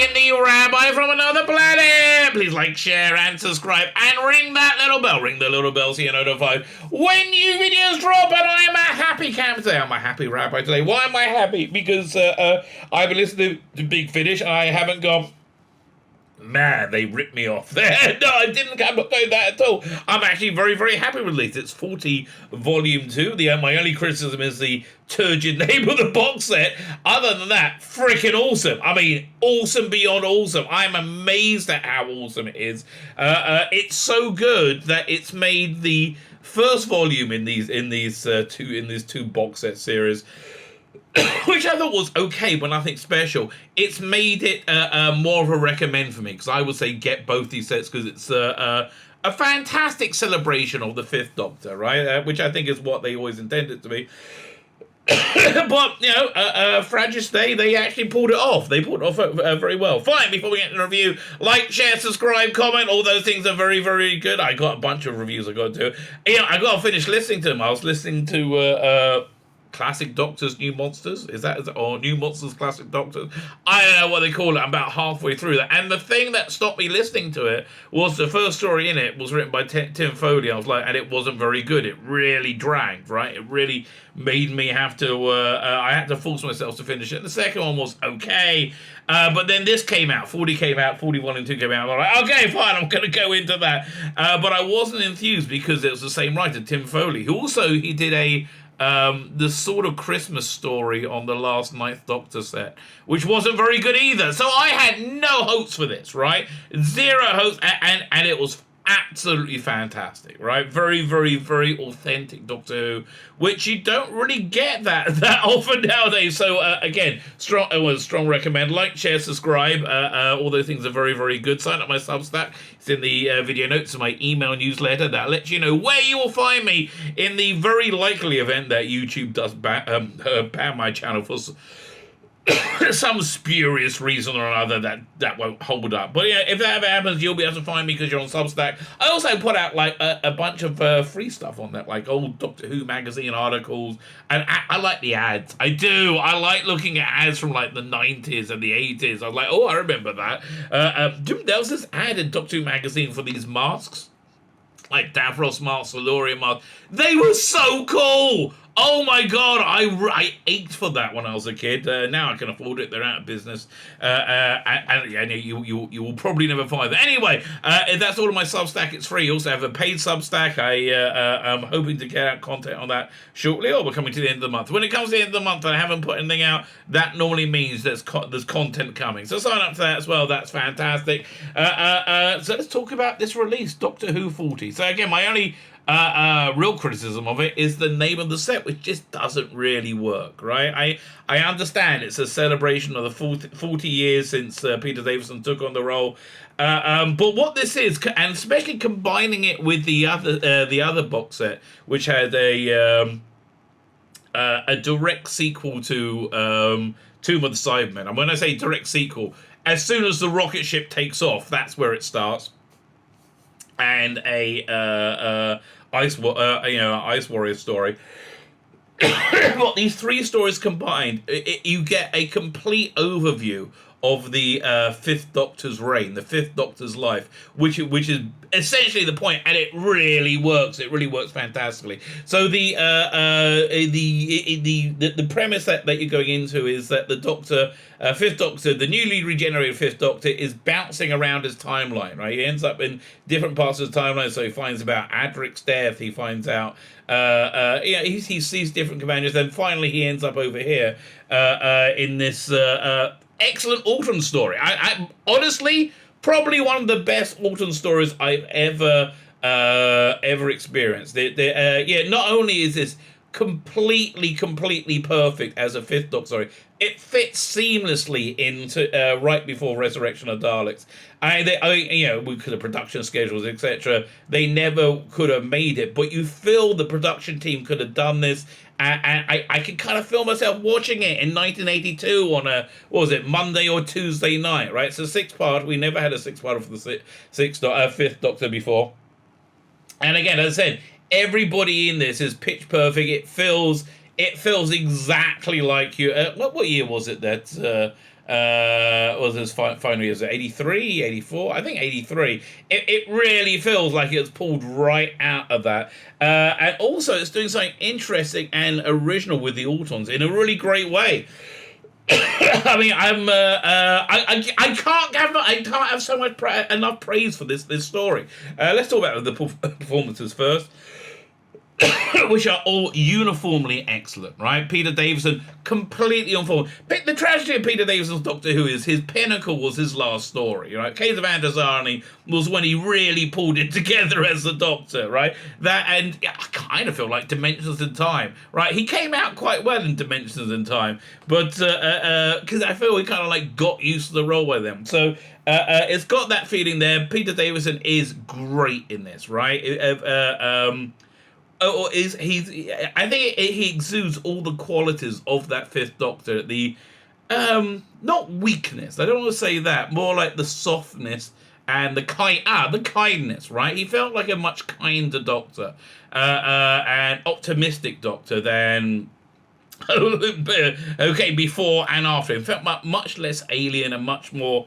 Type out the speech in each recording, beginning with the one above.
Lebetkin, the Rabbi from another planet. Please like, share, and subscribe, and ring that little bell. Ring the little bell so you're notified when new videos drop. And I am a happy camp today. I'm a happy Rabbi today. Why am I happy? Because I've been listening to Big Finish, and I haven't gone, man, they ripped me off there. No, I didn't. I'm not doing that at all. I'm actually very, very happy with it. It's 40 Volume 2. My only criticism is the turgid name of the box set. Other than that, freaking awesome. I mean, awesome beyond awesome. I'm amazed at how awesome it is. It's so good that it's made the first volume in these two box set series, which I thought was okay, but nothing special. It's made it more of a recommend for me, because I would say get both these sets, because it's a fantastic celebration of the Fifth Doctor, right? Which I think is what they always intended it to be. But, you know, Fragis Day, they actually pulled it off. They pulled it off very well. Fine, before we get to the review, like, share, subscribe, comment, all those things are very, very good. I got a bunch of reviews I got to do. You know, I got to finish listening to them. I was listening to Classic Doctors, New Monsters, or New Monsters, Classic Doctors? I don't know what they call it. I'm about halfway through that. And the thing that stopped me listening to it was the first story in it was written by Tim Foley. I was like, and it wasn't very good. It really dragged, right? It really made me have to, I had to force myself to finish it. The second one was okay. But then this came out, 40 came out, 41 and 2 came out. I'm like, okay, fine, I'm going to go into that. But I wasn't enthused because it was the same writer, Tim Foley, who also, he did the sort of Christmas story on the last Ninth Doctor set, which wasn't very good either. So I had no hopes for this, right? Zero hopes, and it was absolutely fantastic, right? Very, very, very authentic Doctor Who, which you don't really get that often nowadays. So again, strong recommend. Like, share, subscribe. All those things are very, very good. Sign up my Substack. It's in the video notes of my email newsletter that lets you know where you will find me in the very likely event that YouTube does ban my channel for some spurious reason or another that won't hold up. But yeah, if that ever happens, you'll be able to find me because you're on Substack. I also put out like a bunch of free stuff on that, like old Doctor Who magazine articles, and I like the ads. I do. I like looking at ads from like the 90s and the 80s. I was like, oh, I remember that. There was this ad in Doctor Who magazine for these masks, like Davros masks, Silurian masks. They were so cool. Oh my God, I ached for that when I was a kid. Now I can afford it. They're out of business. And you will probably never find them. Anyway, that's all of my Substack. It's free. You also have a paid Substack. I'm hoping to get out content on that shortly, or we're coming to the end of the month. When it comes to the end of the month and I haven't put anything out, that normally means there's content coming. So sign up to that as well. That's fantastic. So let's talk about this release, Doctor Who 40. So again, my only real criticism of it is the name of the set, which just doesn't really work, right? I understand it's a celebration of the 40 years since Peter Davison took on the role, but what this is, and especially combining it with the other box set, which had a direct sequel to Tomb of the Cybermen. And when I say direct sequel, as soon as the rocket ship takes off, that's where it starts. And a Ice Warrior story. But these three stories combined, you get a complete overview of the Fifth Doctor's reign, the Fifth Doctor's life, which is essentially the point, and it really works. It really works fantastically. So the premise that you're going into is that the Doctor, Fifth Doctor, the newly regenerated Fifth Doctor, is bouncing around his timeline. Right, he ends up in different parts of the timeline. So he finds about Adric's death. He finds out, he sees different companions. Then finally, he ends up over here in this excellent Autumn story. I honestly, probably one of the best Autumn stories I've ever experienced. Not only is this completely perfect as a Fifth Doctor story, it fits seamlessly into right before Resurrection of Daleks. Because of production schedules, etc., they never could have made it, but you feel the production team could have done this. And I can kind of feel myself watching it in 1982 on Monday or Tuesday night, right? It's a 6-part. We never had a 6-part for the Fifth Doctor before. And again, as I said, everybody in this is pitch perfect. It feels exactly like you. What year was it that was his final years, 83, 84? I think 83. It really feels like it was pulled right out of that. And also, it's doing something interesting and original with the Autons in a really great way. I mean, I can't have so much enough praise for this story. Let's talk about the performances first. Which are all uniformly excellent, right? Peter Davison, completely on form. The tragedy of Peter Davison's Doctor Who is his pinnacle was his last story, right? Case of Androzani was when he really pulled it together as the Doctor, right? That, and I kind of feel like Dimensions in Time, right? He came out quite well in Dimensions in Time, but because I feel he kind of like got used to the role with them. So it's got that feeling there. Peter Davison is great in this, right? I think he exudes all the qualities of that Fifth Doctor. The not weakness, I don't want to say that, more like the softness and the kindness, right? He felt like a much kinder Doctor, and optimistic Doctor than before and after. He felt much less alien and much more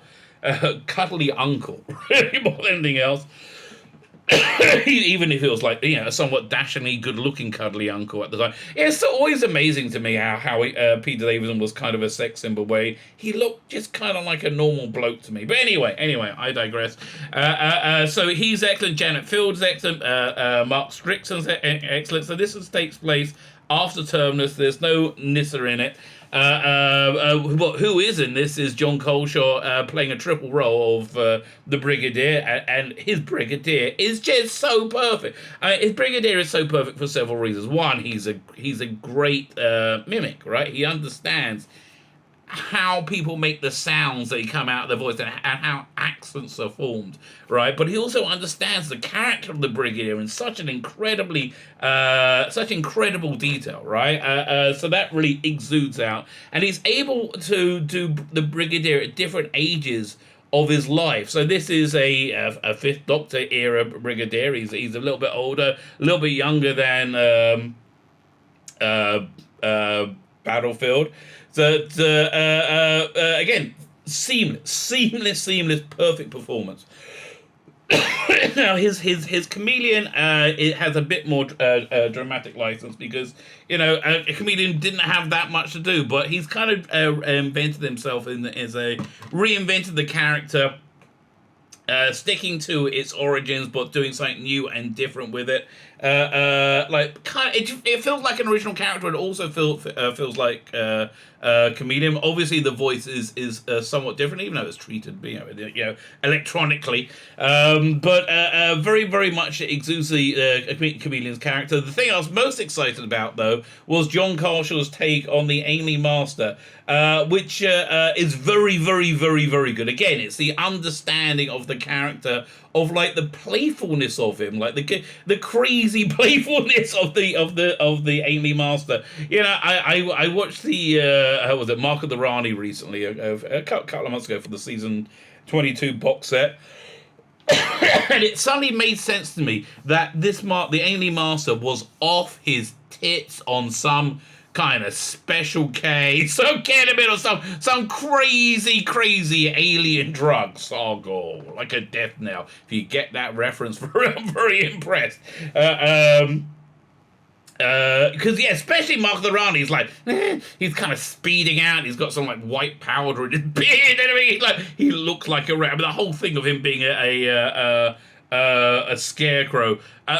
cuddly uncle, really, more than anything else. Even if it was like, a somewhat dashingly good-looking cuddly uncle at the time. It's always amazing to me how Peter Davison was kind of a sex symbol, where he looked just kind of like a normal bloke to me. But anyway, I digress. So he's excellent. Janet Field's excellent. Mark Strickson's excellent. So this takes place after Terminus. There's no Nyssa in it. Who is in this is John Coleshaw playing a triple role of the Brigadier, and his Brigadier is just so perfect. His Brigadier is so perfect for several reasons. One, he's a great mimic, right? He understands how people make the sounds that come out of their voice and how accents are formed, right? But he also understands the character of the Brigadier in such incredible detail, right? So that really exudes out, and he's able to do the Brigadier at different ages of his life. So this is a Fifth Doctor era Brigadier. He's a little bit older, a little bit younger than Battlefield. So again, seamless, perfect performance. Now his chameleon it has a bit more dramatic license, because a comedian didn't have that much to do, but he's kind of invented himself reinvented the character, sticking to its origins but doing something new and different with it. It feels like an original character. It also feels like comedian. Obviously, the voice is somewhat different, even though it's treated electronically. But very, very much exudes the comedian's character. The thing I was most excited about, though, was John Carshaw's take on the Ainley Master, which is very, very, very, very good. Again, it's the understanding of the character, of like the playfulness of him, like the crazy playfulness of the Ainley Master. I watched the was it Mark of the Rani recently, a couple of months ago, for the season 22 box set. And it suddenly made sense to me that the Ainley Master was off his tits on some kind of special K, some ketamine or some crazy alien drug, Sargol, like a death knell. If you get that reference, I'm very impressed. Because especially Mark the Rani, he's like, he's kind of speeding out. He's got some like white powder in his beard. And he looks like a rat. I mean, the whole thing of him being a scarecrow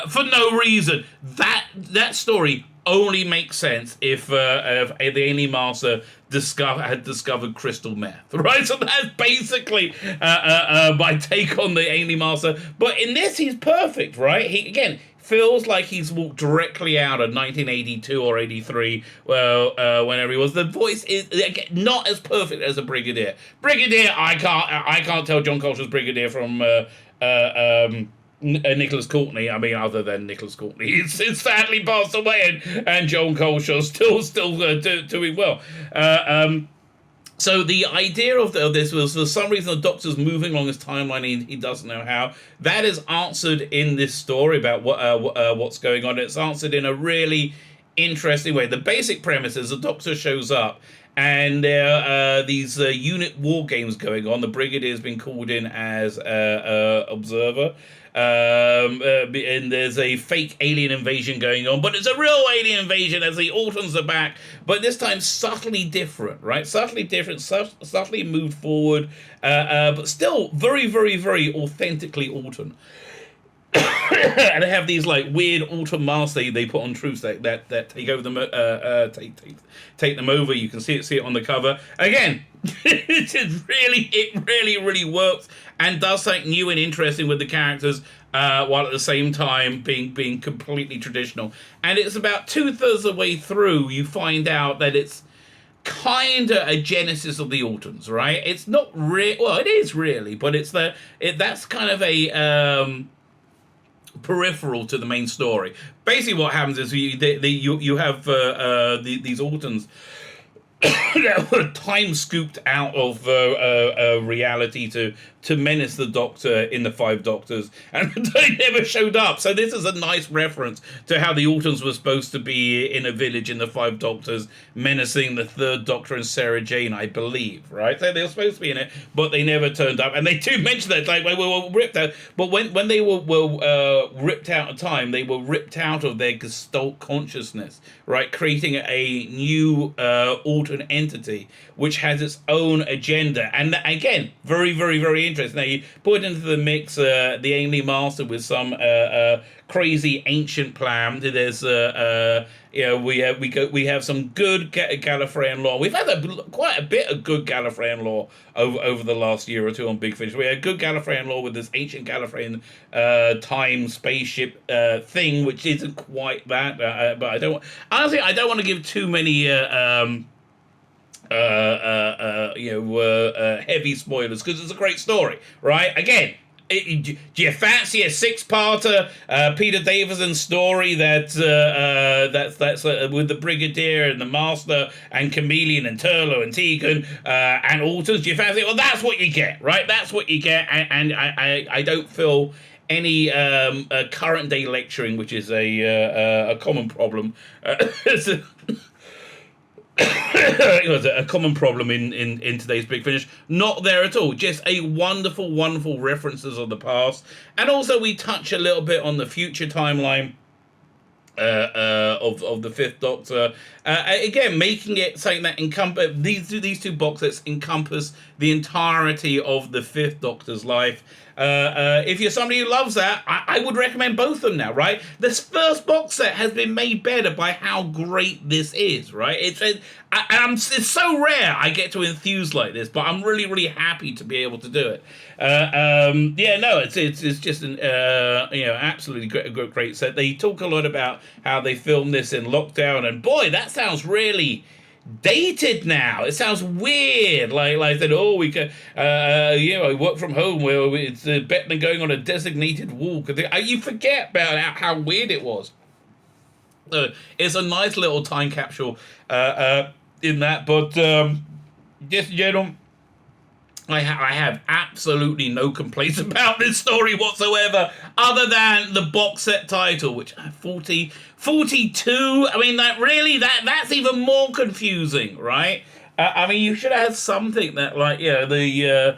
for no reason. That story only makes sense if the Ainley Master had discovered crystal meth, right? So that's basically my take on the Ainley Master. But in this, he's perfect, right? He again feels like he's walked directly out of 1982 or 83, whenever he was. The voice is again, not as perfect as a Brigadier. I can't tell John Coltrane's Brigadier from Nicholas Courtney. I mean, other than Nicholas Courtney, he's sadly passed away, and John Colshaw's still doing well. So the idea of this was, for some reason, the Doctor's moving along his timeline. He doesn't know how. That is answered in this story about what's going on. It's answered in a really interesting way. The basic premise is the Doctor shows up, and there are these unit war games going on. The Brigadier's been called in as observer. And there's a fake alien invasion going on, but it's a real alien invasion as the Autons are back, but this time subtly different, right? Subtly different, subtly moved forward, but still very, very, very authentically Auton. And they have these like weird Auton masks they put on troops that take over them, take them over. You can see it on the cover again. It really works and does something new and interesting with the characters, while at the same time being completely traditional. And it's about 2/3 of the way through you find out that it's kind of a genesis of the Autons, right? It's not well, it is really, but that's kind of a peripheral to the main story. Basically, what happens is you have these Autons that were time scooped out of reality to menace the Doctor in the Five Doctors, and they never showed up. So this is a nice reference to how the Autons were supposed to be in a village in the Five Doctors, menacing the Third Doctor and Sarah Jane, I believe, right? So they were supposed to be in it, but they never turned up. And they do mention that, like, we were ripped out. But when they were ripped out of time, they were ripped out of their Gestalt consciousness, right? Creating a new Auton entity, which has its own agenda. And again, very, very, very interesting. Now you put into the mix the Ainley Master with some crazy ancient plan. There's we have some good Gallifreyan lore. We've had quite a bit of good Gallifreyan lore over the last year or two on Big Finish. We had good Gallifreyan lore with this ancient Gallifreyan time spaceship thing, which isn't quite that. But I don't want to give too many heavy spoilers, because it's a great story, right? Again, do you fancy a 6-parter Peter Davison story that's with the Brigadier and the Master and Chameleon and Turlo and Tegan and Autons? Do you fancy it? Well, that's what you get, right? That's what you get, and I don't feel any current day lecturing, which is a common problem. It was a common problem in today's Big Finish. Not there at all. Just a wonderful references of the past. And also we touch a little bit on the future timeline of the Fifth Doctor. Again, making it something that encompass these two box sets encompass the entirety of the Fifth Doctor's life. If you're somebody who loves that, I would recommend both of them now, right? This first box set has been made better by how great this is, right? It's so rare I get to enthuse like this, but I'm really happy to be able to do it. It's just an absolutely great set. They talk a lot about how they filmed this in lockdown, and boy, that sounds really dated now. It sounds weird. Like I said, we can, I work from home where it's better than going on a designated walk. You forget about how weird it was. It's a nice little time capsule in that, but just general. I have absolutely no complaints about this story whatsoever, other than the box set title, which 42. I mean, that's even more confusing, right? I mean, you should have had something that, like, the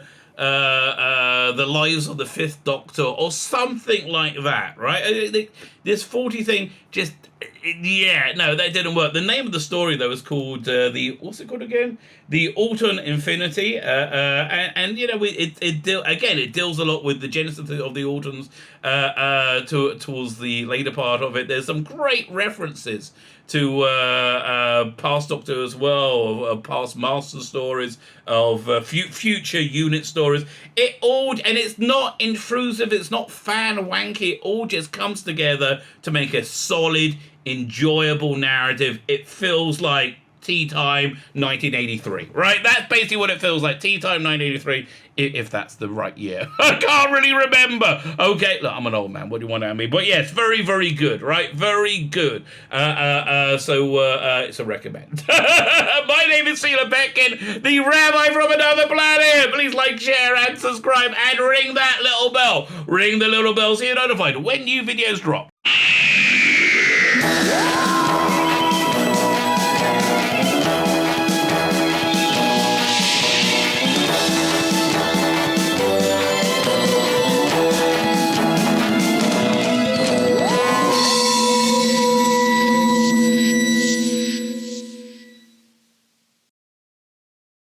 Lives of the Fifth Doctor or something like that, right? This 40 thing just, that didn't work. The name of the story, though, is called what's it called again? The Auton Infinity, it deals a lot with the genesis of the Autons towards the later part of it. There's some great references to past Doctor as well, of past Master stories, of future unit stories. It's not intrusive, it's not fan wanky. It all just comes together to make a solid, enjoyable narrative. It feels like Tea Time 1983, right? That's basically what it feels like. Tea Time 1983, if that's the right year. I can't really remember. Okay, look, I'm an old man. What do you want out of me? But yes, very, very good, right? Very good. So it's a recommend. My name is Tzvi Lebetkin, the Rabbi from another planet. Please like, share, and subscribe, and ring that little bell. Ring the little bell so you're notified when new videos drop.